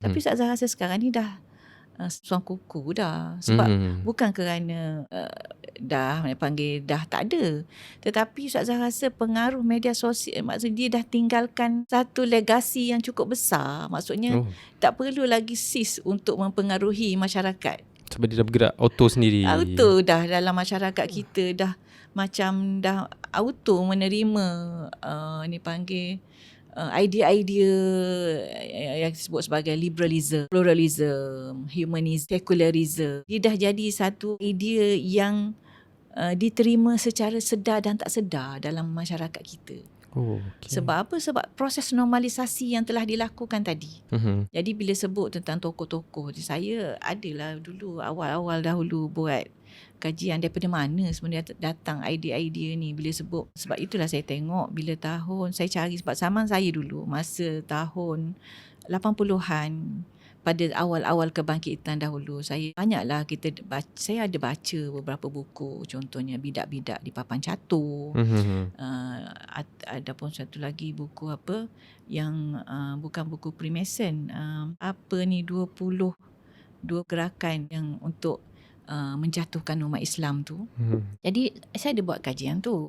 Tapi Ustazah rasa sekarang ni dah suang kuku dah. Sebab bukan kerana dah panggil dah tak ada. Tetapi Ustazah rasa pengaruh media sosial, maksud dia dah tinggalkan satu legasi yang cukup besar. Maksudnya tak perlu lagi sis untuk mempengaruhi masyarakat. Sebab dia dah bergerak auto sendiri. Auto dah dalam masyarakat kita dah macam dah auto menerima ni panggil idea-idea yang disebut sebagai liberalism, pluralism, humanism, secularism. Dia dah jadi satu idea yang diterima secara sedar dan tak sedar dalam masyarakat kita. Okay. Sebab apa? Sebab proses normalisasi yang telah dilakukan tadi. Jadi bila sebut tentang tokoh-tokoh, saya adalah dulu awal-awal dahulu buat kajian daripada mana sebenarnya datang idea-idea ni bila sebut. Sebab itulah saya tengok bila tahun saya cari, sebab zaman saya dulu masa tahun 80-an, pada awal-awal kebangkitan dahulu, saya banyaklah saya ada baca beberapa buku, contohnya Bidak-Bidak di Papan Catur. Ada pun satu lagi buku apa yang bukan buku Freemason, apa ni 22 gerakan yang untuk menjatuhkan umat Islam tu. Jadi saya ada buat kajian tu.